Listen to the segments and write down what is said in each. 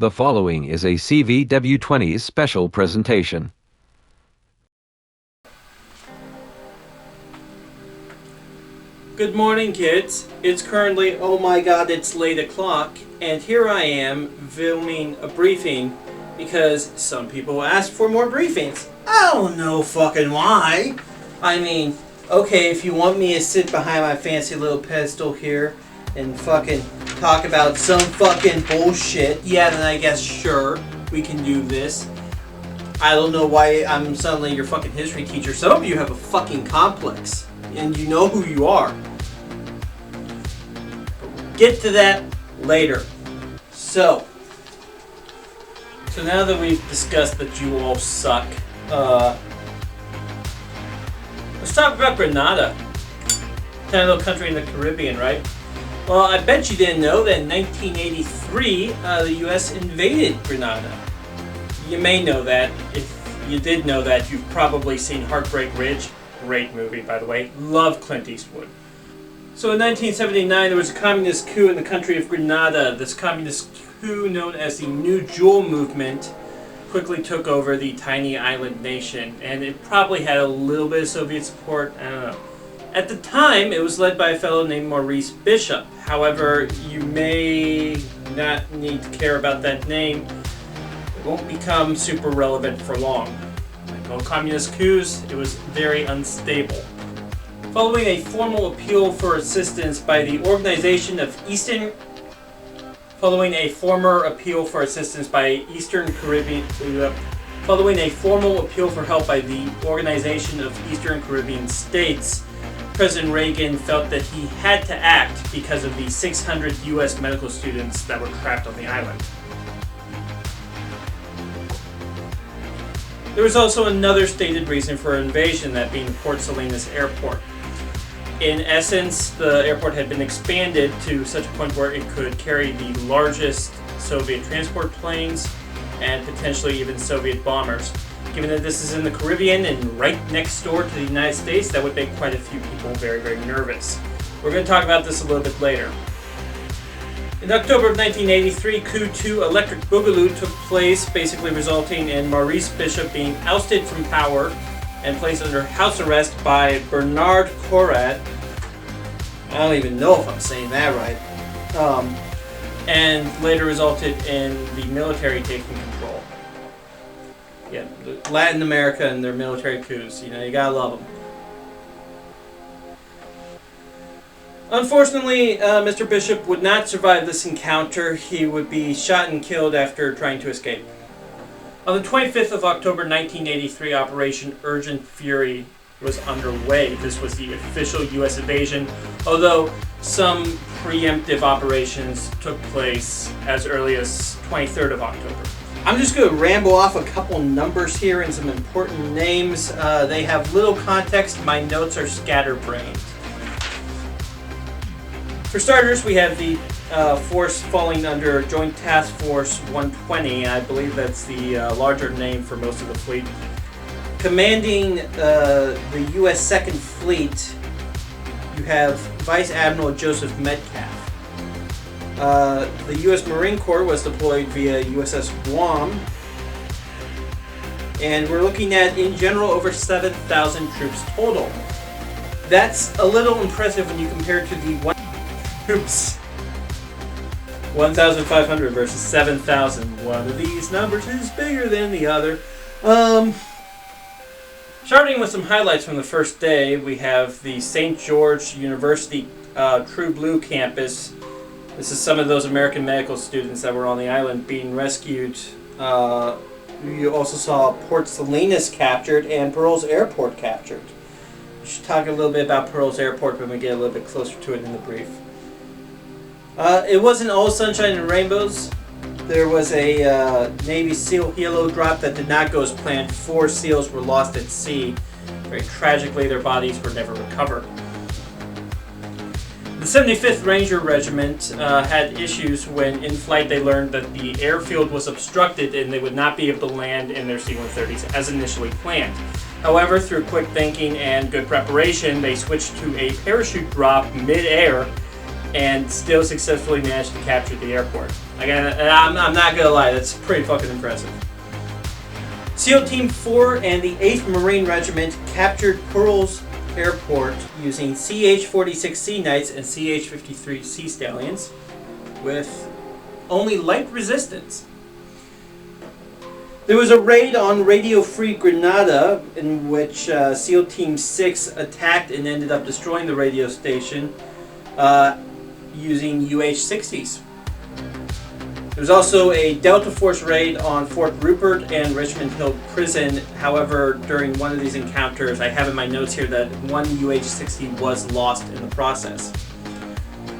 The following is a CVW-20 special presentation. Good morning, kids. It's currently, oh my god, it's late o'clock, and here I am filming a briefing because some people ask for more briefings. I don't know fucking why. I mean, okay, if you want me to sit behind my fancy little pedestal here and fucking talk about some fucking bullshit, yeah, then I guess sure, we can do this. I don't know why I'm suddenly your fucking history teacher. Some of you have a fucking complex, and you know who you are. Get to that later. So now that we've discussed that you all suck, let's talk about Grenada. Tiny little country in the Caribbean, right? Well, I bet you didn't know that in 1983, the US invaded Grenada. You may know that. If you did know that, you've probably seen Heartbreak Ridge. Great movie, by the way. Love Clint Eastwood. So in 1979, there was a communist coup in the country of Grenada. This communist coup, known as the New Jewel Movement, quickly took over the tiny island nation. And it probably had a little bit of Soviet support. I don't know. At the time, it was led by a fellow named Maurice Bishop. However, you may not need to care about that name. It won't become super relevant for long. Like all communist coups, it was very unstable. Following a formal appeal for assistance by the Organization of Eastern... Following a formal appeal for help by the Organization of Eastern Caribbean States, President Reagan felt that he had to act because of the 600 U.S. medical students that were trapped on the island. There was also another stated reason for invasion, that being Port Salinas Airport. In essence, the airport had been expanded to such a point where it could carry the largest Soviet transport planes and potentially even Soviet bombers. Given that this is in the Caribbean and right next door to the United States, that would make quite a few people very, very nervous. We're going to talk about this a little bit later. In October of 1983, Coup 2 Electric Boogaloo took place, basically resulting in Maurice Bishop being ousted from power and placed under house arrest by Bernard Corad. I don't even know if I'm saying that right. And later resulted in the military taking control. Yeah, Latin America and their military coups, you gotta love them. Unfortunately, Mr. Bishop would not survive this encounter. He would be shot and killed after trying to escape. On the 25th of October 1983, Operation Urgent Fury was underway. This was the official U.S. invasion, although some preemptive operations took place as early as 23rd of October. I'm just going to ramble off a couple numbers here and some important names. They have little context. My notes are scatterbrained. For starters, we have the force falling under Joint Task Force 120. I believe that's the larger name for most of the fleet. Commanding the U.S. Second Fleet, you have Vice Admiral Joseph Metcalf. The U.S. Marine Corps was deployed via USS Guam. And we're looking at, in general, over 7,000 troops total. That's a little impressive when you compare to the 1,500 versus 7,000. One of these numbers is bigger than the other. Starting with some highlights from the first day, we have the St. George University True Blue campus. This is some of those American medical students that were on the island being rescued. You also saw Port Salinas captured and Pearls Airport captured. We should talk a little bit about Pearls Airport when we get a little bit closer to it in the brief. It wasn't all sunshine and rainbows. There was a Navy SEAL helo drop that did not go as planned. 4 SEALs were lost at sea. Very tragically, their bodies were never recovered. The 75th Ranger Regiment had issues when in flight they learned that the airfield was obstructed and they would not be able to land in their C-130s as initially planned. However, through quick thinking and good preparation, they switched to a parachute drop mid-air and still successfully managed to capture the airport. Again, I'm not gonna lie, that's pretty fucking impressive. SEAL Team 4 and the 8th Marine Regiment captured Pearl's Airport using CH-46 Sea Knights and CH-53 Sea Stallions with only light resistance. There was a raid on radio-free Grenada in which SEAL Team 6 attacked and ended up destroying the radio station using UH-60s. There was also a Delta Force raid on Fort Rupert and Richmond Hill Prison. However, during one of these encounters, I have in my notes here that one UH-60 was lost in the process.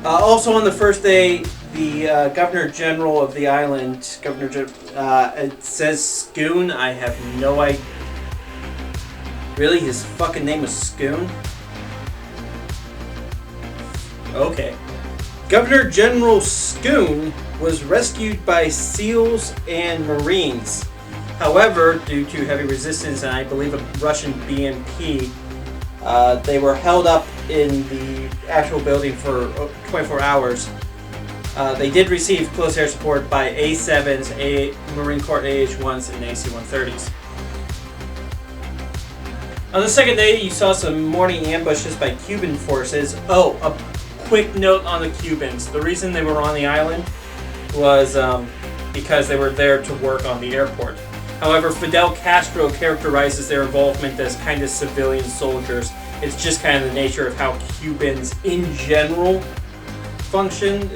Also on the first day, the Governor General of the island, it says Scoon. I have no idea. Really? His fucking name was Scoon? Okay. Governor General Scoon was rescued by SEALs and Marines. However, due to heavy resistance and I believe a Russian BMP, they were held up in the actual building for 24 hours. They did receive close air support by A-7s, Marine Corps AH-1s, and AC-130s. On the second day, you saw some morning ambushes by Cuban forces. Oh, a quick note on the Cubans. The reason they were on the island was because they were there to work on the airport. However, Fidel Castro characterizes their involvement as kind of civilian soldiers. It's just kind of the nature of how Cubans in general function.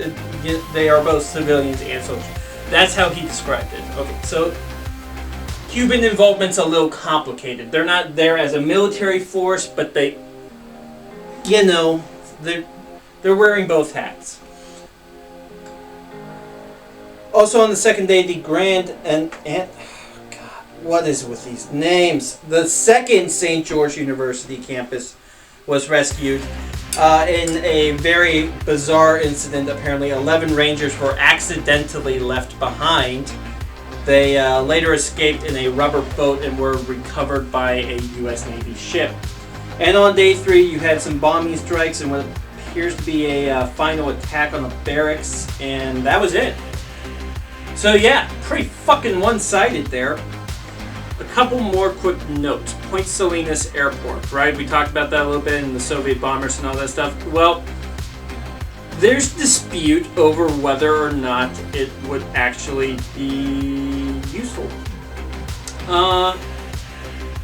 They are both civilians and soldiers. That's how he described it. Okay, so Cuban involvement's a little complicated. They're not there as a military force, but they, they're wearing both hats. Also on the second day, the what is with these names? The second St. George University campus was rescued in a very bizarre incident. Apparently 11 Rangers were accidentally left behind. They later escaped in a rubber boat and were recovered by a US Navy ship. And on day 3, you had some bombing strikes and what appears to be a final attack on the barracks, and that was it. So yeah, pretty fucking one-sided there. A couple more quick notes. Point Salinas Airport, right? We talked about that a little bit in the Soviet bombers and all that stuff. Well, there's dispute over whether or not it would actually be useful.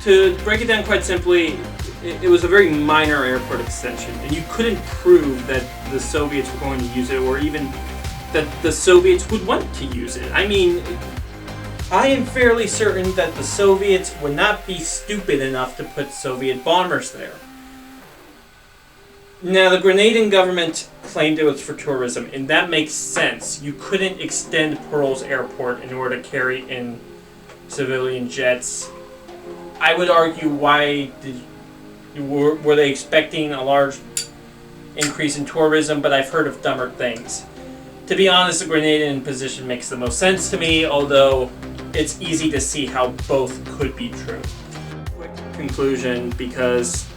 To break it down quite simply, it was a very minor airport extension, and you couldn't prove that the Soviets were going to use it, or even that the Soviets would want to use it. I mean, I am fairly certain that the Soviets would not be stupid enough to put Soviet bombers there. Now, the Grenadian government claimed it was for tourism, and that makes sense. You couldn't extend Pearl's airport in order to carry in civilian jets. I would argue, were they expecting a large increase in tourism? But I've heard of dumber things. To be honest, the Grenadian position makes the most sense to me, although it's easy to see how both could be true. Quick conclusion, because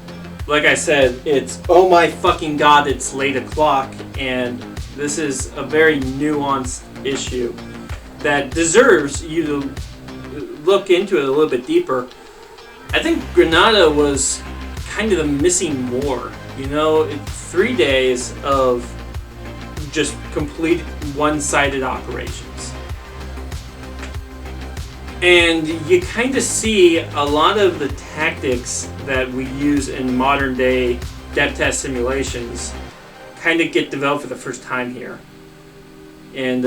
like I said, it's, oh my fucking god, it's late o'clock, and this is a very nuanced issue that deserves you to look into it a little bit deeper. I think Grenada was kind of the missing war. 3 days of just complete one-sided operations. And you kind of see a lot of the tactics that we use in modern day dev test simulations kind of get developed for the first time here. And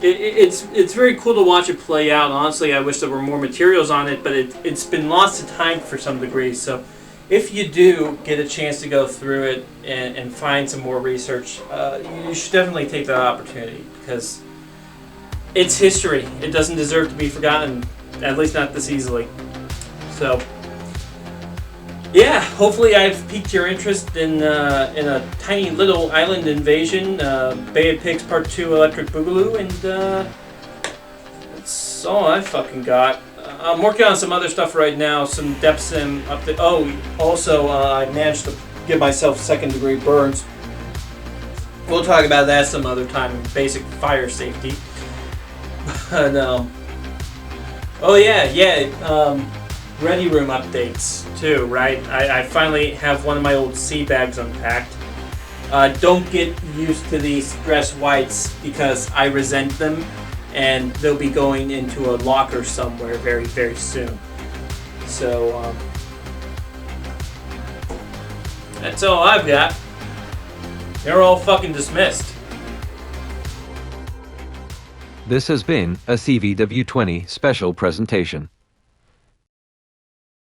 it's very cool to watch it play out. Honestly, I wish there were more materials on it, but it's been lost to time for some degree. So if you do get a chance to go through it and find some more research, you should definitely take that opportunity, because it's history. It doesn't deserve to be forgotten, at least not this easily. So, yeah, hopefully I've piqued your interest in a tiny little island invasion, Bay of Pigs Part 2 Electric Boogaloo, and that's all I fucking got. I'm working on some other stuff right now, some depth sim update. Oh, also, I managed to give myself second-degree burns we'll talk about that some other time in basic fire safety. But, oh yeah, ready room updates too, right? I finally have one of my old sea bags unpacked. Don't get used to these dress whites because I resent them, and they'll be going into a locker somewhere very, very soon. So, that's all I've got. They're all fucking dismissed. This has been a CVW-20 special presentation.